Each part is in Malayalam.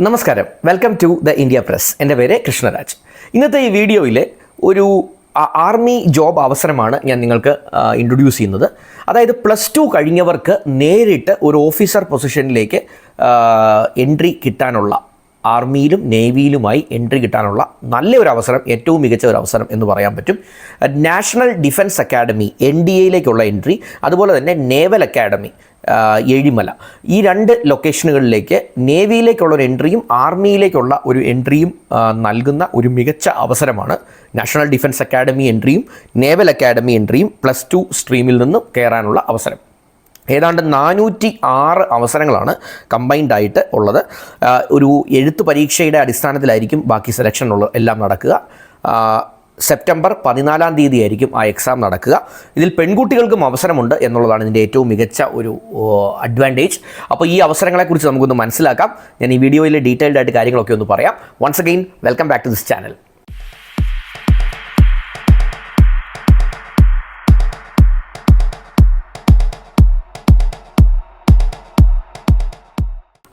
നമസ്കാരം, welcome to the India press. എൻ്റെ പേര് കൃഷ്ണരാജ്. ഇന്നത്തെ ഈ വീഡിയോയിൽ ഒരു ആർമി ജോബ് അവസരമാണ് ഞാൻ നിങ്ങൾക്ക് ഇൻട്രൊഡ്യൂസ് ചെയ്യുന്നത്. അതായത് +2 കഴിഞ്ഞവർക്ക് നേരിട്ട് ഒരു ഓഫീസർ പൊസിഷനിലേക്ക് എൻട്രി കിട്ടാനുള്ള, ആർമിയിലും നേവിയിലുമായി എൻട്രി കിട്ടാനുള്ള നല്ലൊരു അവസരം, ഏറ്റവും മികച്ച ഒരു അവസരം എന്ന് പറയാൻ പറ്റും. നാഷണൽ ഡിഫൻസ് അക്കാഡമി NDAയിലേക്കുള്ള എൻട്രി, അതുപോലെ തന്നെ നേവൽ അക്കാഡമി ഏഴിമല, ഈ രണ്ട് ലൊക്കേഷനുകളിലേക്ക് നേവിയിലേക്കുള്ളൊരു എൻട്രിയും ആർമിയിലേക്കുള്ള ഒരു എൻട്രിയും നൽകുന്ന ഒരു മികച്ച അവസരമാണ്. നാഷണൽ ഡിഫൻസ് അക്കാഡമി എൻട്രിയും നേവൽ അക്കാഡമി എൻട്രിയും +2 സ്ട്രീമിൽ നിന്നും കയറാനുള്ള അവസരം. ഏതാണ്ട് 406 അവസരങ്ങളാണ് കമ്പൈൻഡ് ആയിട്ട് ഉള്ളത്. ഒരു എഴുത്ത് പരീക്ഷയുടെ അടിസ്ഥാനത്തിലായിരിക്കും ബാക്കി സെലക്ഷൻ എല്ലാം നടക്കുക. സെപ്റ്റംബർ 14-ാം തീയതി ആയിരിക്കും ആ എക്സാം നടക്കുക. ഇതിൽ പെൺകുട്ടികൾക്കും അവസരമുണ്ട് എന്നുള്ളതാണ് ഇതിൻ്റെ ഏറ്റവും മികച്ച ഒരു അഡ്വാൻറ്റേജ്. അപ്പോൾ ഈ അവസരങ്ങളെക്കുറിച്ച് നമുക്കൊന്ന് മനസ്സിലാക്കാം. ഞാൻ ഈ വീഡിയോയിൽ ഡീറ്റെയിൽഡ് ആയിട്ട് കാര്യങ്ങളൊക്കെ ഒന്ന് പറയാം. Once again welcome back to this channel.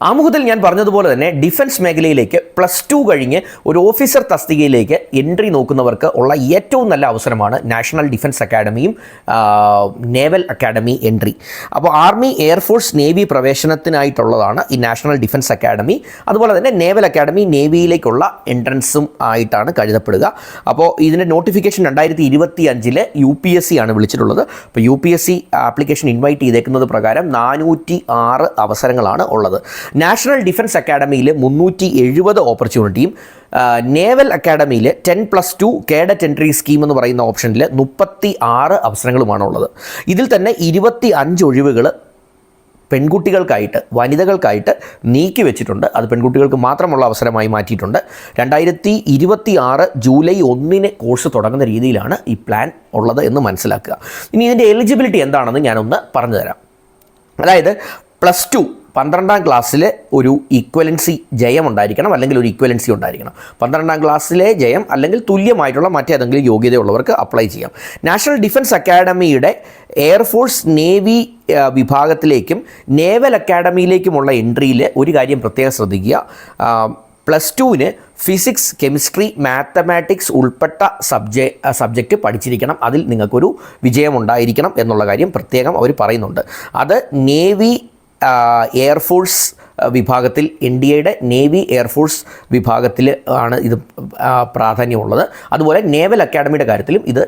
ആമുഖത്തിൽ ഞാൻ പറഞ്ഞതുപോലെ തന്നെ ഡിഫൻസ് മേഖലയിലേക്ക് +2 കഴിഞ്ഞ് ഒരു ഓഫീസർ തസ്തികയിലേക്ക് എൻട്രി നോക്കുന്നവർക്ക് ഉള്ള ഏറ്റവും നല്ല അവസരമാണ് നാഷണൽ ഡിഫൻസ് അക്കാഡമിയും നേവൽ അക്കാഡമി എൻട്രി. അപ്പോൾ ആർമി, എയർഫോഴ്സ്, നേവി പ്രവേശനത്തിനായിട്ടുള്ളതാണ് ഈ നാഷണൽ ഡിഫൻസ് അക്കാഡമി. അതുപോലെ തന്നെ നേവൽ അക്കാഡമി നേവിയിലേക്കുള്ള എൻട്രൻസും ആയിട്ടാണ് കരുതപ്പെടുക. അപ്പോൾ ഇതിൻ്റെ നോട്ടിഫിക്കേഷൻ 2025 UPSC ആണ് വിളിച്ചിട്ടുള്ളത്. അപ്പോൾ UPSC ആപ്ലിക്കേഷൻ ഇൻവൈറ്റ് ചെയ്തേക്കുന്നത് പ്രകാരം 406 അവസരങ്ങളാണ് ഉള്ളത്. നാഷണൽ ഡിഫൻസ് അക്കാഡമിയിൽ 370 ഓപ്പർച്യൂണിറ്റിയും നേവൽ അക്കാഡമിയിൽ 10+2 കേഡറ്റ് എൻട്രി സ്കീം എന്ന് പറയുന്ന ഓപ്ഷനിൽ 36 അവസരങ്ങളുമാണ് ഉള്ളത്. ഇതിൽ തന്നെ 25 ഒഴിവുകൾ പെൺകുട്ടികൾക്കായിട്ട്, വനിതകൾക്കായിട്ട് നീക്കി വെച്ചിട്ടുണ്ട്. അത് പെൺകുട്ടികൾക്ക് മാത്രമുള്ള അവസരമായി മാറ്റിയിട്ടുണ്ട്. 2026 ജൂലൈ 1 കോഴ്സ് തുടങ്ങുന്ന രീതിയിലാണ് ഈ പ്ലാൻ ഉള്ളത് എന്ന് മനസ്സിലാക്കുക. ഇനി ഇതിൻ്റെ എലിജിബിലിറ്റി എന്താണെന്ന് ഞാനൊന്ന് പറഞ്ഞു തരാം. അതായത് +2 12ാം ക്ലാസ്സിൽ ഒരു ഈക്വലൻസി ജയം ഉണ്ടായിരിക്കണം, അല്ലെങ്കിൽ ഒരു ഈക്വലൻസി ഉണ്ടായിരിക്കണം. 12ാം ക്ലാസ്സിലെ ജയം അല്ലെങ്കിൽ തുല്യമായിട്ടുള്ള മറ്റേതെങ്കിലും യോഗ്യതയുള്ളവർക്ക് അപ്ലൈ ചെയ്യാം. നാഷണൽ ഡിഫൻസ് അക്കാഡമിയുടെ എയർഫോഴ്സ്, നേവി വിഭാഗത്തിലേക്കും നേവൽ അക്കാഡമിയിലേക്കുമുള്ള എൻട്രിയിൽ ഒരു കാര്യം പ്രത്യേകം ശ്രദ്ധിക്കുക. +2-ന് ഫിസിക്സ്, കെമിസ്ട്രി, മാത്തമാറ്റിക്സ് ഉൾപ്പെട്ട സബ്ജക്റ്റ് പഠിച്ചിരിക്കണം. അതിൽ നിങ്ങൾക്കൊരു വിജയമുണ്ടായിരിക്കണം എന്നുള്ള കാര്യം പ്രത്യേകം അവർ പറയുന്നുണ്ട്. അത് നേവി, എയർഫോഴ്സ് വിഭാഗത്തിൽ, NDAയുടെ നേവി എയർഫോഴ്സ് വിഭാഗത്തിൽ ആണ് ഇത് പ്രാധാന്യമുള്ളത്. അതുപോലെ നേവൽ അക്കാഡമിയുടെ കാര്യത്തിലും ഇത്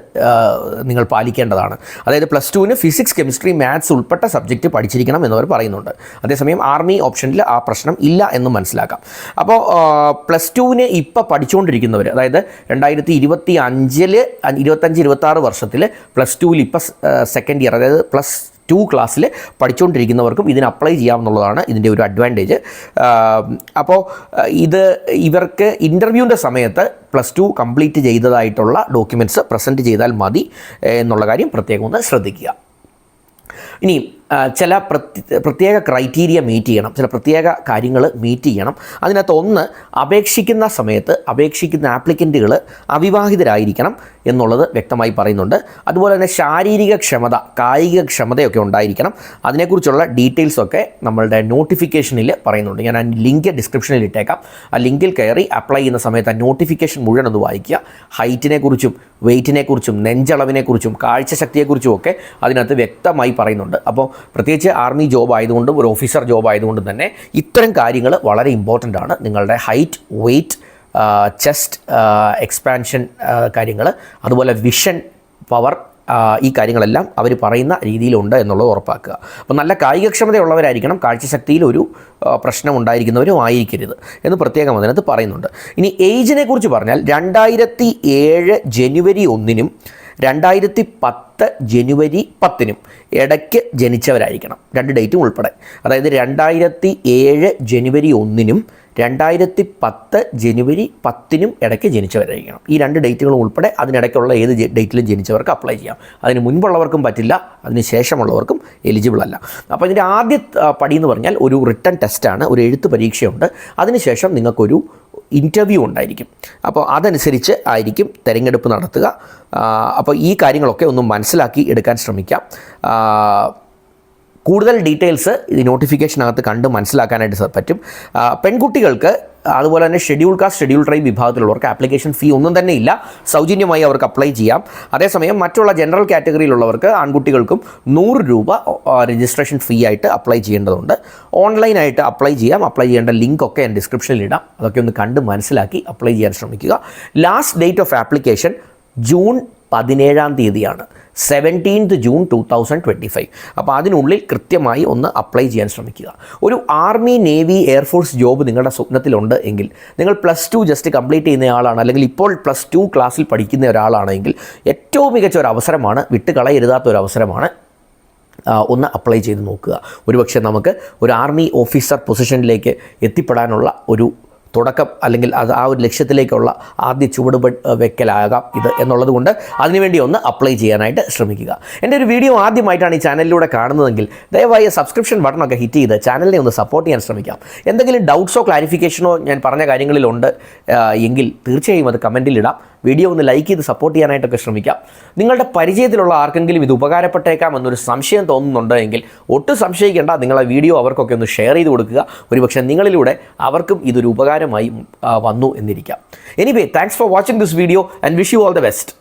നിങ്ങൾ പാലിക്കേണ്ടതാണ്. അതായത് +2-ന് ഫിസിക്സ്, കെമിസ്ട്രി, മാത്സ് ഉൾപ്പെട്ട സബ്ജക്റ്റ് പഠിച്ചിരിക്കണം എന്നവർ പറയുന്നുണ്ട്. അതേസമയം ആർമി ഓപ്ഷനിൽ ആ പ്രശ്നം ഇല്ല എന്നും മനസ്സിലാക്കാം. അപ്പോൾ +2-ന് ഇപ്പോൾ പഠിച്ചുകൊണ്ടിരിക്കുന്നവർ, അതായത് 2025-26 വർഷത്തിൽ +2-ൽ ഇപ്പോൾ സെക്കൻഡ് ഇയർ, അതായത് +2 ക്ലാസ്സിൽ പഠിച്ചുകൊണ്ടിരിക്കുന്നവർക്കും ഇതിന് അപ്ലൈ ചെയ്യാമെന്നുള്ളതാണ് ഇതിൻ്റെ ഒരു അഡ്വാൻറ്റേജ്. അപ്പോൾ ഇവർക്ക് ഇൻ്റർവ്യൂവിൻ്റെ സമയത്ത് +2 കംപ്ലീറ്റ് ചെയ്തതായിട്ടുള്ള ഡോക്യുമെൻറ്റ്സ് പ്രസൻറ്റ് ചെയ്താൽ മതി എന്നുള്ള കാര്യം പ്രത്യേകം ഒന്ന് ശ്രദ്ധിക്കുക. ഇനി ചില പ്രത്യേക ക്രൈറ്റീരിയ മീറ്റ് ചെയ്യണം, ചില പ്രത്യേക കാര്യങ്ങൾ മീറ്റ് ചെയ്യണം. അതിനകത്ത് ഒന്ന്, അപേക്ഷിക്കുന്ന സമയത്ത് അപേക്ഷിക്കുന്ന ആപ്ലിക്കൻറ്റുകൾ അവിവാഹിതരായിരിക്കണം എന്നുള്ളത് വ്യക്തമായി പറയുന്നുണ്ട്. അതുപോലെ തന്നെ ശാരീരിക ക്ഷമത, കായിക ക്ഷമതയൊക്കെ ഉണ്ടായിരിക്കണം. അതിനെക്കുറിച്ചുള്ള ഡീറ്റെയിൽസൊക്കെ നമ്മളുടെ നോട്ടിഫിക്കേഷനിൽ പറയുന്നുണ്ട്. ഞാൻ ആ ലിങ്ക് ഡിസ്ക്രിപ്ഷനിൽ ഇട്ടേക്കാം. ആ ലിങ്കിൽ കയറി അപ്ലൈ ചെയ്യുന്ന സമയത്ത് ആ നോട്ടിഫിക്കേഷൻ മുഴുവൻ ഒന്ന് വായിക്കുക. ഹൈറ്റിനെക്കുറിച്ചും വെയ്റ്റിനെക്കുറിച്ചും നെഞ്ചളവിനെക്കുറിച്ചും കാഴ്ചശക്തിയെക്കുറിച്ചും ഒക്കെ അതിനകത്ത് വ്യക്തമായി പറയുന്നുണ്ട്. അപ്പോൾ പ്രത്യേകിച്ച് ആർമി ജോബ് ആയതുകൊണ്ടും ഒരു ഓഫീസർ ജോബ് ആയതുകൊണ്ടും തന്നെ ഇത്തരം കാര്യങ്ങൾ വളരെ ഇമ്പോർട്ടൻ്റ് ആണ്. നിങ്ങളുടെ ഹൈറ്റ്, വെയ്റ്റ്, ചെസ്റ്റ് എക്സ്പാൻഷൻ കാര്യങ്ങൾ, അതുപോലെ വിഷൻ പവർ, ഈ കാര്യങ്ങളെല്ലാം അവർ പറയുന്ന രീതിയിലുണ്ട് എന്നുള്ളത് ഉറപ്പാക്കുക. അപ്പോൾ നല്ല കായികക്ഷമതയുള്ളവരായിരിക്കണം, കാഴ്ചശക്തിയിൽ ഒരു പ്രശ്നം ഉണ്ടായിരിക്കുന്നവരും ആയിരിക്കരുത് എന്ന് പ്രത്യേകം അതിനകത്ത് പറയുന്നുണ്ട്. ഇനി ഏജിനെ കുറിച്ച് പറഞ്ഞാൽ 2007 ജനുവരി 1-നും 2010 ജനുവരി 10-നും ഇടയ്ക്ക് ജനിച്ചവരായിരിക്കണം, രണ്ട് ഡേറ്റും ഉൾപ്പെടെ. അതായത് 2007 ജനുവരി 1-നും 2010 ജനുവരി 10-നും ഇടയ്ക്ക് ജനിച്ചവരായിരിക്കണം. ഈ രണ്ട് ഡേറ്റുകളും ഉൾപ്പെടെ അതിനിടയ്ക്കുള്ള ഏത് ഡേറ്റിലും ജനിച്ചവർക്ക് അപ്ലൈ ചെയ്യാം. അതിന് മുൻപുള്ളവർക്കും പറ്റില്ല, അതിന് ശേഷമുള്ളവർക്കും എലിജിബിൾ അല്ല. അപ്പോൾ ഇതിൻ്റെ ആദ്യ പടി എന്ന് പറഞ്ഞാൽ ഒരു റിട്ടൺ ടെസ്റ്റാണ്, ഒരു എഴുത്ത് പരീക്ഷയുണ്ട്. അതിനുശേഷം നിങ്ങൾക്കൊരു ഇൻ്റർവ്യൂ ഉണ്ടായിരിക്കും. അപ്പോൾ അതനുസരിച്ച് ആയിരിക്കും തിരഞ്ഞെടുപ്പ് നടത്തുക. അപ്പോൾ ഈ കാര്യങ്ങളൊക്കെ ഒന്ന് മനസ്സിലാക്കി എടുക്കാൻ ശ്രമിക്കാം. കൂടുതൽ ഡീറ്റെയിൽസ് ഈ നോട്ടിഫിക്കേഷനകത്ത് കണ്ട് മനസ്സിലാക്കാനായിട്ട് പറ്റും. പെൺകുട്ടികൾക്ക് അതുപോലെ തന്നെ ഷെഡ്യൂൾ കാസ്റ്റ് ഷെഡ്യൂൾ ട്രൈബ് വിഭാഗത്തിലുള്ളവർക്ക് ആപ്ലിക്കേഷൻ ഫീ ഒന്നും തന്നെ ഇല്ല, സൗജന്യമായി അവർക്ക് അപ്ലൈ ചെയ്യാം. അതേസമയം മറ്റുള്ള ജനറൽ കാറ്റഗറിയിലുള്ളവർക്ക് ആൺകുട്ടികൾക്കും 100 രൂപ രജിസ്ട്രേഷൻ ഫീ ആയിട്ട് അപ്ലൈ ചെയ്യേണ്ടതുണ്ട്. ഓൺലൈനായിട്ട് അപ്ലൈ ചെയ്യാം. അപ്ലൈ ചെയ്യേണ്ട ലിങ്കൊക്കെ ഞാൻ ഡിസ്ക്രിപ്ഷനിൽ ഇടാം. അതൊക്കെ ഒന്ന് കണ്ട് മനസ്സിലാക്കി അപ്ലൈ ചെയ്യാൻ ശ്രമിക്കുക. Last date of application June 17 17th June 2025. അപ്പോൾ അതിനുള്ളിൽ കൃത്യമായി ഒന്ന് അപ്ലൈ ചെയ്യാൻ ശ്രമിക്കുക. ഒരു ആർമി, നേവി, എയർഫോഴ്സ് ജോബ് നിങ്ങളുടെ സ്വപ്നത്തിലുണ്ട് എങ്കിൽ, നിങ്ങൾ +2 ജസ്റ്റ് കംപ്ലീറ്റ് ചെയ്യുന്ന ആളാണ്, അല്ലെങ്കിൽ ഇപ്പോൾ +2 ക്ലാസ്സിൽ പഠിക്കുന്ന ഒരാളാണെങ്കിൽ ഏറ്റവും മികച്ച ഒരു അവസരമാണ്, വിട്ടുകളയരുതാത്ത ഒരു അവസരമാണ്. ഒന്ന് അപ്ലൈ ചെയ്ത് നോക്കുക. ഒരുപക്ഷെ നമുക്ക് ഒരു ആർമി ഓഫീസർ പൊസിഷനിലേക്ക് എത്തിപ്പെടാനുള്ള ഒരു തുടക്കം, അല്ലെങ്കിൽ അത് ആ ഒരു ലക്ഷ്യത്തിലേക്കുള്ള ആദ്യ ചുവട് വെക്കലാകാം ഇത് എന്നുള്ളത് കൊണ്ട് അതിനുവേണ്ടി ഒന്ന് അപ്ലൈ ചെയ്യാനായിട്ട് ശ്രമിക്കുക. എൻ്റെ ഒരു വീഡിയോ ആദ്യമായിട്ടാണ് ഈ ചാനലിലൂടെ കാണുന്നതെങ്കിൽ ദയവായി സബ്സ്ക്രിപ്ഷൻ ബട്ടണൊക്കെ ഹിറ്റ് ചെയ്ത് ചാനലിനെ ഒന്ന് സപ്പോർട്ട് ചെയ്യാൻ ശ്രമിക്കാം. എന്തെങ്കിലും ഡൗട്ട്സോ ക്ലാരിഫിക്കേഷനോ ഞാൻ പറഞ്ഞ കാര്യങ്ങളിലുണ്ട് എങ്കിൽ തീർച്ചയായും അത് കമൻറ്റിൽ ഇടാം. വീഡിയോ ഒന്ന് ലൈക്ക് ചെയ്ത് സപ്പോർട്ട് ചെയ്യാനായിട്ടൊക്കെ ശ്രമിക്കാം. നിങ്ങളുടെ പരിചയത്തിലുള്ള ആർക്കെങ്കിലും ഇത് ഉപകാരപ്പെട്ടേക്കാം എന്നൊരു സംശയം തോന്നുന്നുണ്ട് എങ്കിൽ ഒട്ടും സംശയിക്കേണ്ട, നിങ്ങളെ വീഡിയോ അവർക്കൊക്കെ ഒന്ന് ഷെയർ ചെയ്ത് കൊടുക്കുക. ഒരുപക്ഷെ നിങ്ങളിലൂടെ അവർക്കും ഇതൊരു ഉപകാരമായി വന്നു എന്നിരിക്കാം. Anyway, thanks for watching this video and wish you all the best.